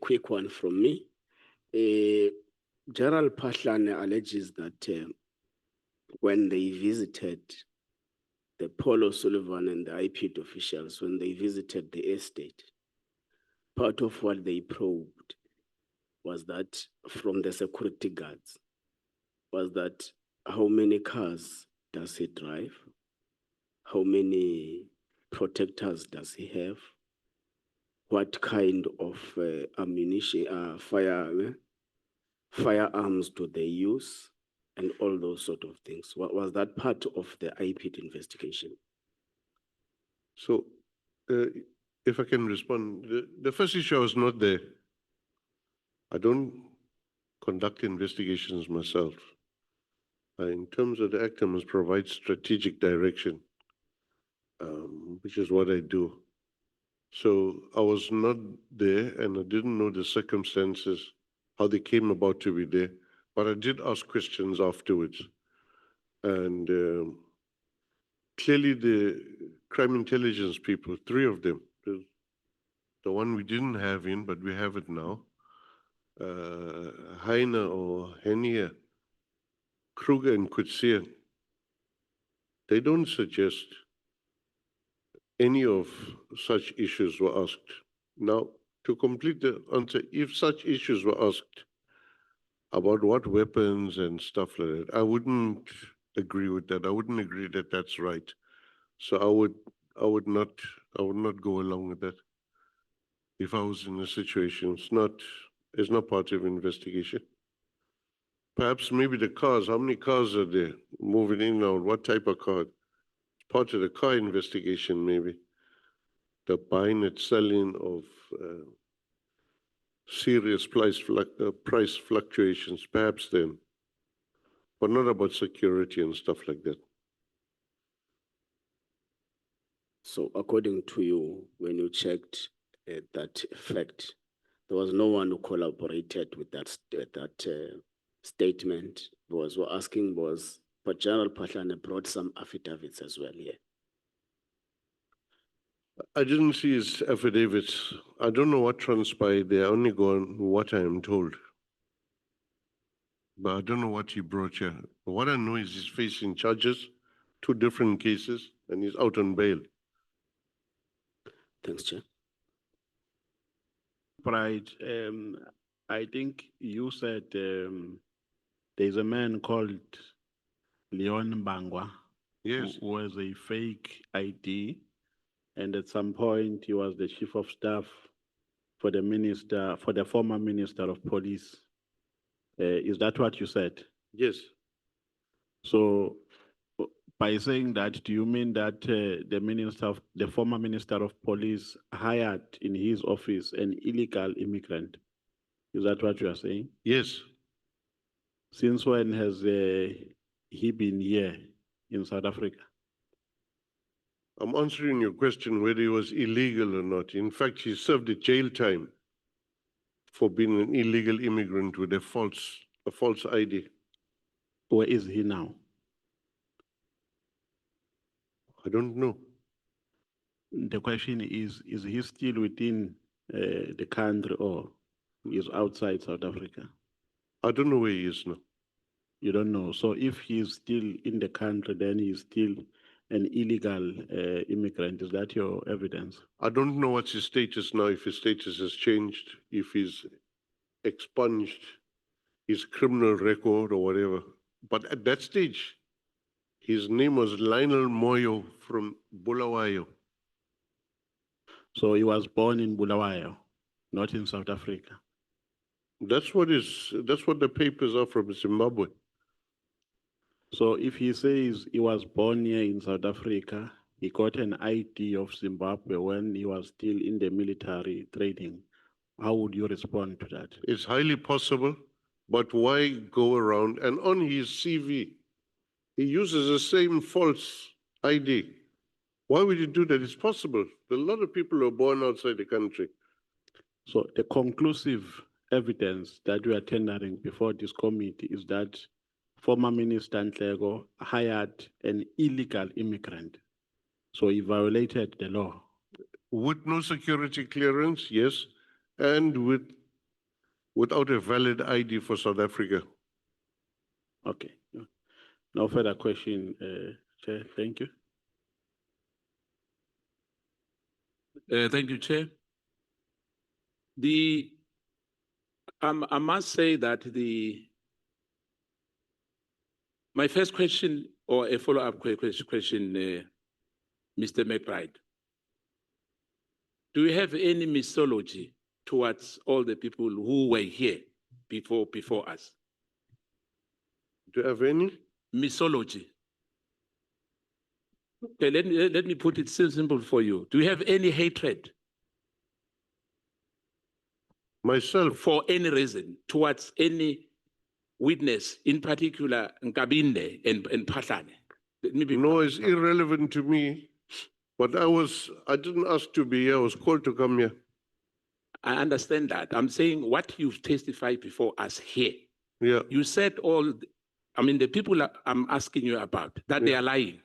quick one from me. General Pahlane alleges that when they visited the Paul O'Sullivan and the IPID officials, when they visited the estate, part of what they probed was that from the security guards, was that how many cars does he drive? How many protectors does he have? What kind of ammunition, firearms do they use? And all those sort of things. What was that part of the IPID investigation? So, if I can respond, the first issue I was not there. I don't conduct investigations myself. In terms of the act, I must provide strategic direction, which is what I do. So I was not there and I didn't know the circumstances, how they came about to be there, but I did ask questions afterwards. And clearly the crime intelligence people, 3 of them, the one we didn't have in, but we have it now, Heine or Henia, Kruger and Kutsia, they don't suggest any of such issues were asked. Now, to complete the answer, if such issues were asked about what weapons and stuff like that, I wouldn't agree with that. I wouldn't agree that that's right. So I would not go along with that. If I was in a situation, it's not part of investigation. Perhaps maybe the cars, how many cars are there moving in and out, what type of car? Part of the car investigation, maybe. The buying and selling of serious price fluctuations, perhaps then, but not about security and stuff like that. So according to you, when you checked that fact, there was no one who collaborated with that statement. But General Pahlane brought some affidavits as well here. I didn't see his affidavits. I don't know what transpired there. I only go on what I am told. But I don't know what he brought here. What I know is he's facing charges, 2 different cases, and he's out on bail. Thanks, Chair. Right. I think you said there's a man called Leon Bangwa. Yes. Who was a fake ID. And at some point, he was the chief of staff for the former minister of police. Is that what you said? Yes. So, by saying that, do you mean that the former minister of police hired in his office an illegal immigrant? Is that what you are saying? Yes. Since when has he been here in South Africa? I'm answering your question whether he was illegal or not. In fact, he served a jail time for being an illegal immigrant with a false ID. Where is he now? I don't know. The question is he still within the country or is outside South Africa? I don't know where he is now. You don't know. So if he's still in the country, then he's still an illegal immigrant. Is that your evidence? I don't know what's his status now, if his status has changed, if he's expunged his criminal record or whatever. But at that stage, his name was Lionel Moyo from Bulawayo. So he was born in Bulawayo, not in South Africa. That's what the papers are from Zimbabwe. So if he says he was born here in South Africa, he got an ID of Zimbabwe when he was still in the military training, how would you respond to that? It's highly possible, but why go around? And on his CV, he uses the same false ID. Why would you do that? It's possible. A lot of people are born outside the country. So the conclusive evidence that we are tendering before this committee is that former Minister Nhleko hired an illegal immigrant. So he violated the law. With no security clearance, yes, and with without a valid ID for South Africa. Okay. No further question, Chair. Thank you. Thank you, Chair. I must say that my first question or a follow-up question, Mr. McBride. Do you have any mythology towards all the people who were here before us? Do you have any? Mythology. Okay, let me put it simple for you. Do you have any hatred Myself, for any reason towards any witness, in particular Nkabinde and Patlane? no, it's irrelevant to me. But I didn't ask to be here. I was called to come here. I understand that. I'm saying what you've testified before us here. Yeah. You said the people I'm asking you about, that they are lying.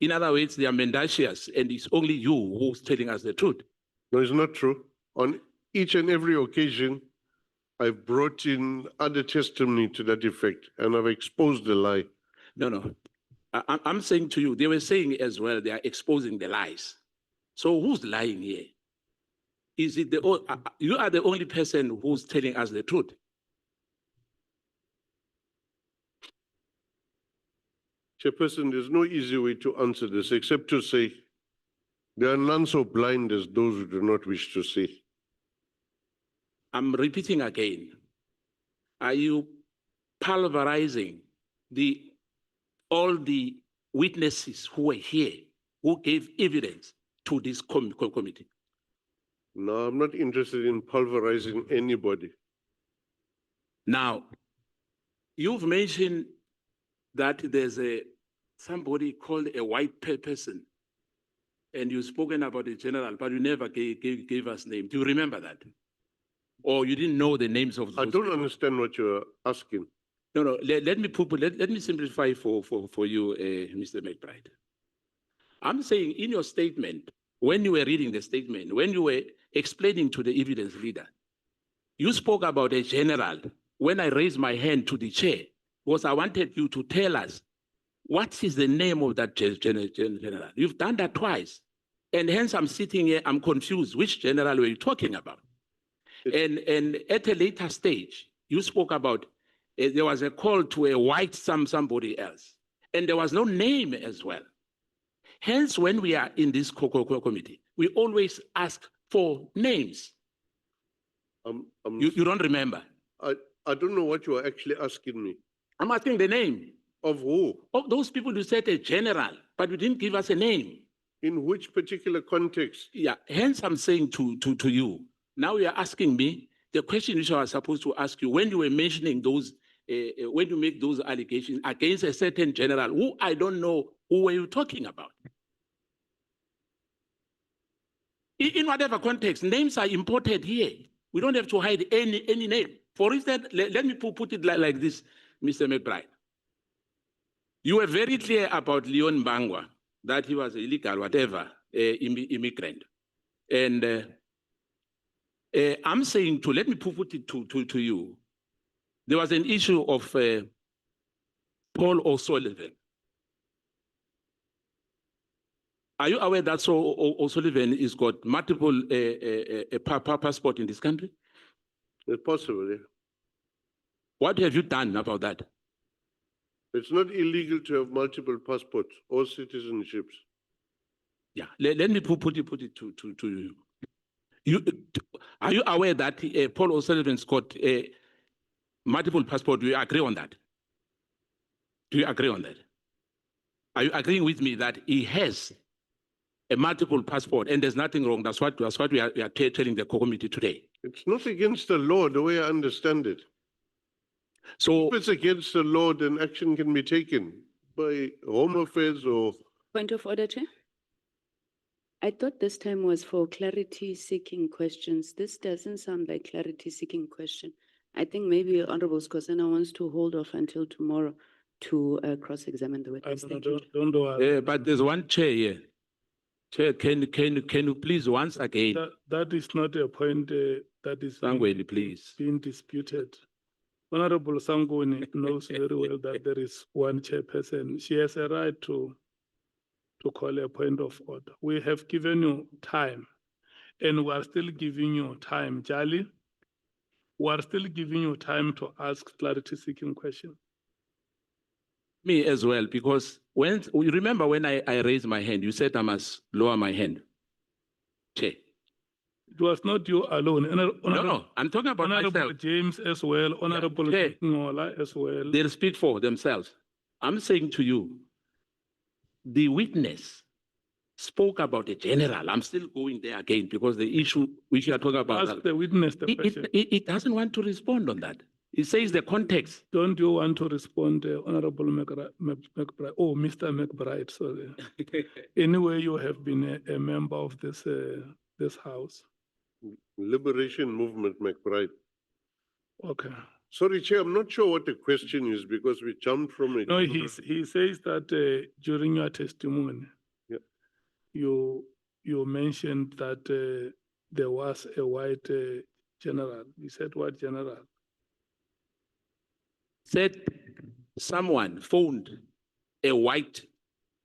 In other words, they are mendacious, and it's only you who's telling us the truth. No, it's not true. On each and every occasion, I've brought in other testimony to that effect, and I've exposed the lie. No. I'm saying to you, they were saying as well, they are exposing the lies. So who's lying here? Is it you are the only person who's telling us the truth? Chairperson, there's no easy way to answer this except to say there are none so blind as those who do not wish to see. I'm repeating again. Are you pulverizing all the witnesses who were here, who gave evidence to this committee? No, I'm not interested in pulverizing anybody. Now, you've mentioned that there's somebody called a white person, and you've spoken about a general, but you never gave us name. Do you remember that? Or you didn't know the names of those I don't people? understand what you're asking. No. Let me simplify for you, Mr. McBride. I'm saying in your statement, when you were reading the statement, when you were explaining to the evidence leader, you spoke about a general. When I raised my hand to the chair, because I wanted you to tell us what is the name of that general. You've done that twice. And hence I'm sitting here, I'm confused. Which general were you talking about? And at a later stage, you spoke about there was a call to a white somebody else. And there was no name as well. Hence, when we are in this committee, we always ask for names. You don't remember? I don't know what you are actually asking me. I'm asking the name. Of who? Of those people you said a general, but you didn't give us a name. In which particular context? Yeah, hence I'm saying to you, now you are asking me the question which I was supposed to ask you when you were mentioning those, when you make those allegations against a certain general, who I don't know who were you talking about. In whatever context, names are important here. We don't have to hide any name. For instance, let me put it like this, Mr. McBride. You were very clear about Leon Bangwa, that he was illegal, whatever, immigrant. And I'm saying let me put it to you. There was an issue of Paul O'Sullivan. Are you aware that O'Sullivan has got multiple passport in this country? It's possible, yeah. What have you done about that? It's not illegal to have multiple passports or citizenships. Yeah, let me put it to you. Are you aware that Paul O'Sullivan's got multiple passports? Do you agree on that? Do you agree on that? Are you agreeing with me that he has a multiple passport and there's nothing wrong? That's what we are telling the committee today. It's not against the law, the way I understand it. So if it's against the law, then action can be taken by Home Affairs or... Point of order, Chair. I thought this time was for clarity-seeking questions. This doesn't sound like clarity-seeking question. I think maybe Honorable Skhosana wants to hold off until tomorrow to cross-examine the witness. Don't do but there's one chair here. Chair, can you please once again? that is not a point that is Sangweni, please. being disputed. Honorable Sangweni knows very well that there is one chairperson. She has a right to call a point of order. We have given you time, and we are still giving you time, Jali. We are still giving you time to ask clarity-seeking questions. Me as well, because when you remember when I raised my hand, you said I must lower my hand. Chair. It was not you alone. No, I'm talking about Honorable myself. James as well, Honorable Chair. Ngola as well. They'll speak for themselves. I'm saying to you, the witness spoke about the general. I'm still going there again because the issue which you are talking about. Ask the witness the question. It doesn't want to respond on that. It says the context. Don't you want to respond, Honorable McBride? Oh, Mr. McBride, sorry. Anyway, you have been a member of this house. Liberation Movement, McBride. Okay. Sorry, Chair, I'm not sure what the question is because we jumped from it. No, he says that during your testimony, Yeah. you mentioned that there was a white general. You said what general? Said someone phoned a white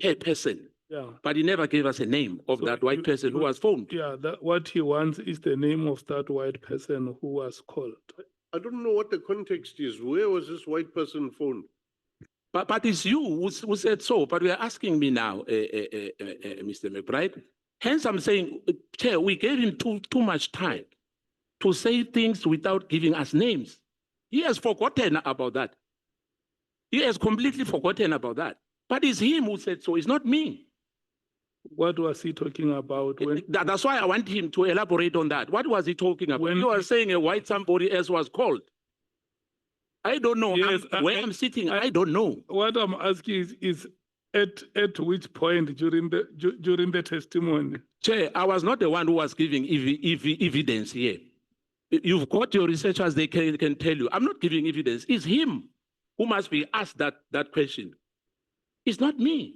hair person, Yeah. but he never gave us a name of So that white person who was phoned. Yeah, what he wants is the name of that white person who was called. I don't know what the context is. Where was this white person phoned? But it's you who said so. But we are asking me now, Mr. McBride. Hence, I'm saying, Chair, we gave him too much time to say things without giving us names. He has forgotten about that. He has completely forgotten about that. But it's him who said so. It's not me. What was he talking about when? That's why I want him to elaborate on that. What was he talking about? When You are saying a white somebody else was called. I don't know. Yes, Where I'm sitting, I don't know. What I'm asking is at which point during the testimony? Chair, I was not the one who was giving evidence here. You've got your researchers, they can tell you. I'm not giving evidence. It's him who must be asked that question. It's not me.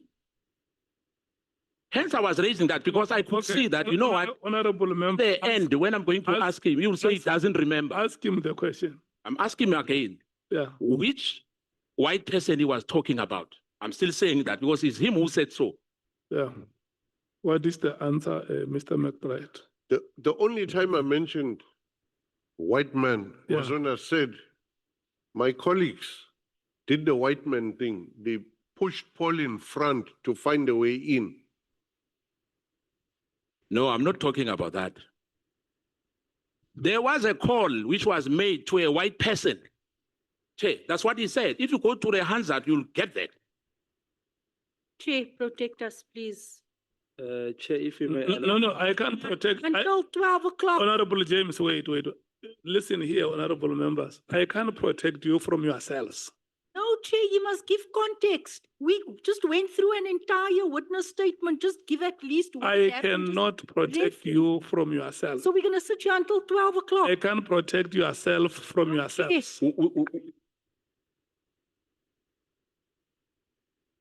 Hence, I was raising that because I could see that, you know what? Honorable member. At the end, when I'm going to ask him, he will say he doesn't remember. Ask him the question. I'm asking him again. Yeah. Which white person he was talking about? I'm still saying that because it's him who said so. Yeah. What is the answer, Mr. McBride? The only time I mentioned white man was when I said, my colleagues did the white man thing. They pushed Paul in front to find a way in. No, I'm not talking about that. There was a call which was made to a white person. Chair, that's what he said. If you go to the Hansard, you'll get that. Chair, protect us, please. Chair, if you may. No, I can't protect. Until 12 o'clock. Honorable James, wait. Listen here, honorable members. I can't protect you from yourselves. No, Chair, you must give context. We just went through an entire witness statement. Just give at least what I happened. cannot protect you from yourself. So we're going to sit here until 12 o'clock. I can't protect yourself from yourselves.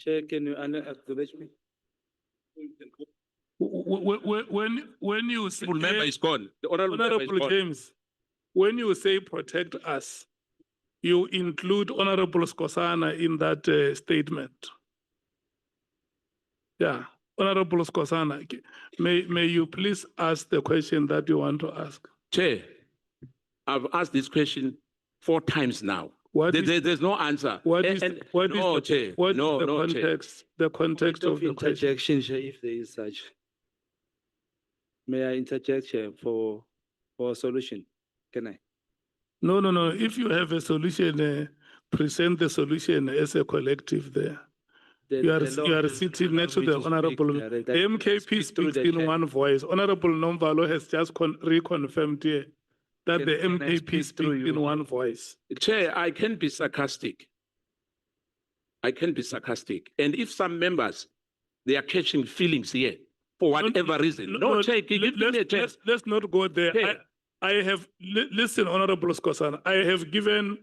Chair, can you acknowledge me? When you say, Honorable member is gone. The honorable member is Honorable gone. James, when you say protect us, you include Honorable Skhosana in that statement. Yeah, Honorable Skhosana, may you please ask the question that you want to ask? Chair, I've asked this question 4 times now. There's no answer. What is Chair. the context? The context of the question. Interjection, Chair, if there is such. May I interject, Chair, for a solution? Can I? No. If you have a solution, present the solution as a collective there. You are sitting next to the honorable. The MKP speaks in one voice. Honorable Nomvalo has just reconfirmed here that the MKP speaks in one voice. Chair, I can be sarcastic. And if some members, they are catching feelings here for whatever reason. Chair, give me a chance. Let's not go there. I have, listen, Honorable Skhosana, I have given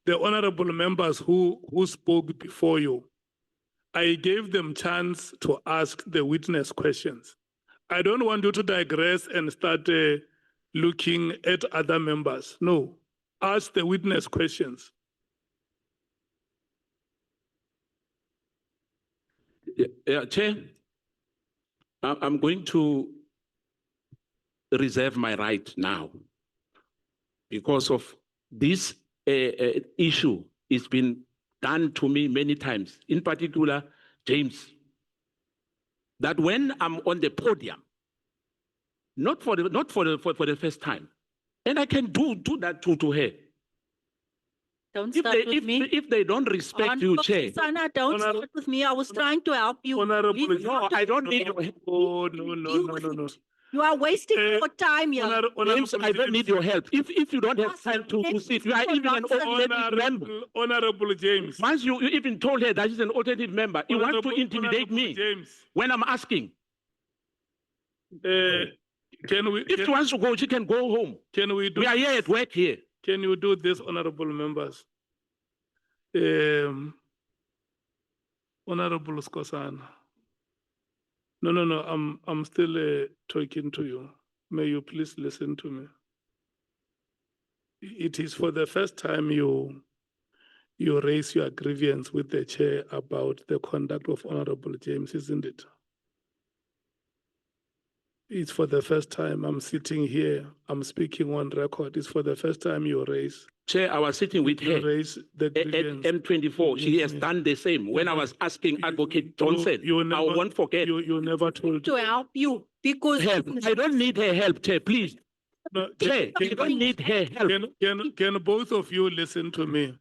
the honorable members who spoke before you, I gave them chance to ask the witness questions. I don't want you to digress and start looking at other members. No, ask the witness questions. Chair, I'm going to reserve my right now because of this issue. It's been done to me many times, in particular, James, that when I'm on the podium, not for the first time, and I can do that to her. Don't If start they, with me. if they don't respect you, Chair. Skhosana, don't Honorable- start with me. I was trying to help you. Honorable- Leave No, it I to don't me. need your help. Oh, no. You are wasting Eh, your time here. James, I don't need your help. If you don't have time to sit, you are even an alternative member. Honorable James. Once you even told her that she's an alternative member, he wants to Honorable- intimidate Honorable me James, when I'm asking. can we If she wants to go, she can go home. can we do We are here at work here. Can you do this, honorable members? Honorable Skhosana. No. I'm still talking to you. May you please listen to me. It is for the first time you raise your grievance with the chair about the conduct of Honorable James, isn't it? It's for the first time I'm sitting here, I'm speaking on record. It's for the first time you raise. Chair, I was sitting with you her raise the at grievance. M24. She with has me. done the same. When I was asking Advocate Johnson, You I never- won't forget. You never told To help you because Help. I don't need her help, Chair, please. No, Chair, I don't need her help. Can both of you listen to me?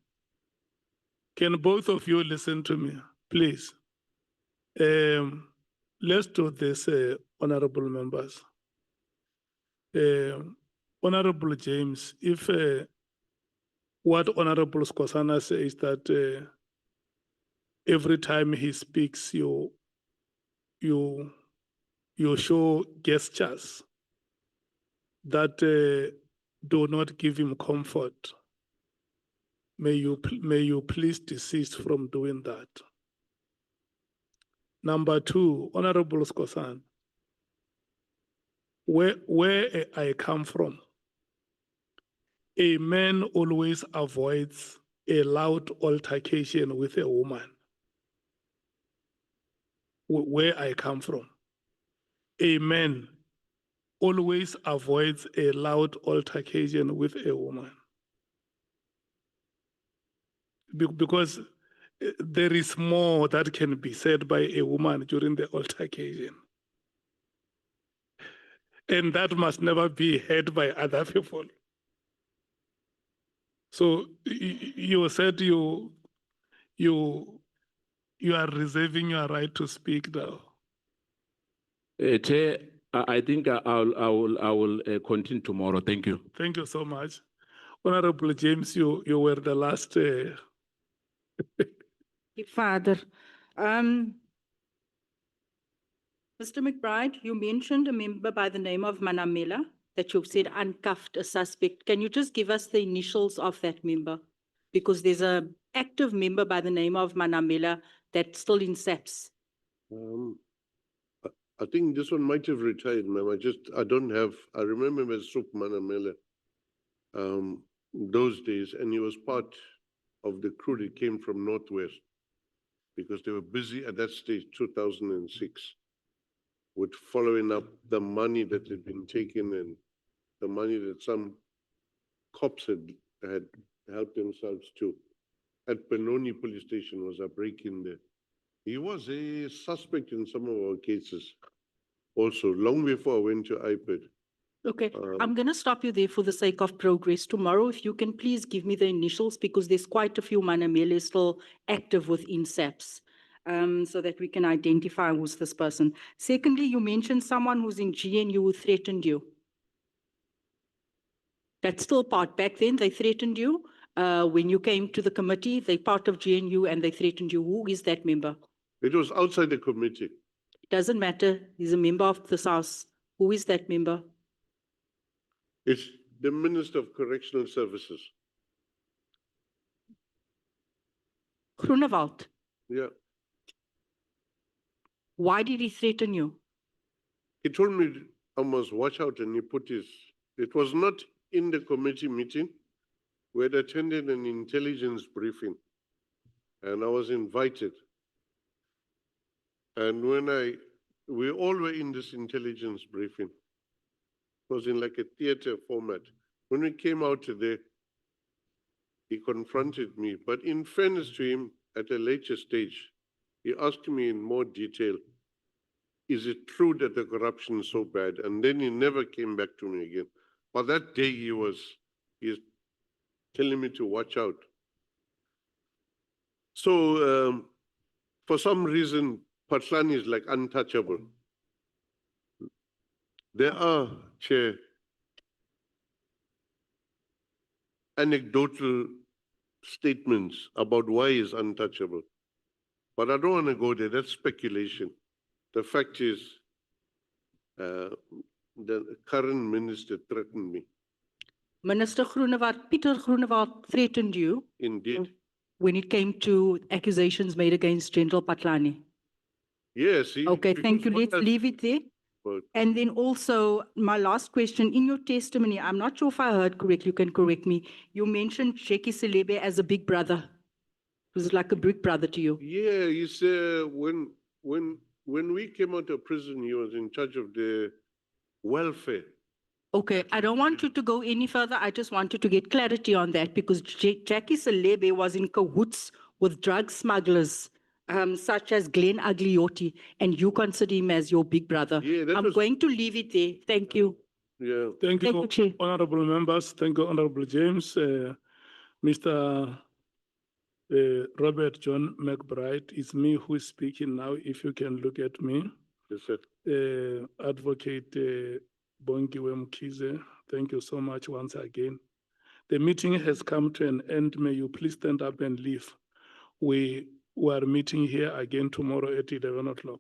Can both of you listen to me, please? Let's do this, honorable members. Honorable James, if what Honorable Skhosana says that every time he speaks, you show gestures that do not give him comfort. May you please desist from doing that. Number two, Honorable Skhosana, where I come from, a man always avoids a loud altercation with a woman. Where I come from, a man always avoids a loud altercation with a woman. Because there is more that can be said by a woman during the altercation. And that must never be heard by other people. So you said you are reserving your right to speak now. Chair, I think I will continue tomorrow. Thank you. Thank you so much. Honorable James, you were the last. Father, Mr. McBride, you mentioned a member by the name of Manamela that you've said uncuffed a suspect. Can you just give us the initials of that member? Because there's an active member by the name of Manamela that's still in SAPS. I think this one might have retired, ma'am. I don't have, I remember as Sup Manamela those days, and he was part of the crew that came from Northwest because they were busy at that stage, 2006, with following up the money that had been taken and the money that some cops had helped themselves to. At Benoni police station was a break-in there. He was a suspect in some of our cases also, long before I went to IPID. Okay, I'm going to stop you there for the sake of progress. Tomorrow, if you can please give me the initials, because there's quite a few Manamela still active within SAPS, so that we can identify who's this person. Secondly, you mentioned someone who's in GNU who threatened you. That's still part. Back then, they threatened you. When you came to the committee, they part of GNU and they threatened you. Who is that member? It was outside the committee. Doesn't matter. He's a member of this house. Who is that member? It's the Minister of Correctional Services. Groenewald. Yeah. Why did he threaten you? He told me I must watch out, and he put his It was not in the committee meeting. We had attended an intelligence briefing and I was invited. And we all were in this intelligence briefing. It was in like a theater format. When we came out today, he confronted me, but in fairness to him, at a later stage, he asked me in more detail, is it true that the corruption is so bad? And then he never came back to me again. But that day he was telling me to watch out. So for some reason, Patlani is like untouchable. There are, Chair, anecdotal statements about why he's untouchable. But I don't want to go there, that's speculation. The fact is, the current minister threatened me. Minister Groenewald, Peter Groenewald threatened you Indeed. when it came to accusations made against General Patlani. Yes. Okay, thank you. Let's leave it there. But And then also, my last question, in your testimony, I'm not sure if I heard correctly, you can correct me. You mentioned Jackie Selebe as a big brother. Was it like a big brother to you? yeah, he's when we came out of prison, he was in charge of the welfare. Okay, I don't want you to go any further. I just wanted to get clarity on that because Jackie Selebe was in cahoots with drug smugglers, such as Glenn Agliotti, and you consider him as your big brother. Yeah, that I'm was- going to leave it there. Thank you. Yeah. Thank Thank you, you, Chair. honorable members. Thank you, Honorable James. Mr. Robert John McBride, it's me who is speaking now. If you can look at me. Yes, sir. Advocate Bongiwe Mkhize, thank you so much once again. The meeting has come to an end. May you please stand up and leave. We are meeting here again tomorrow at 11 o'clock.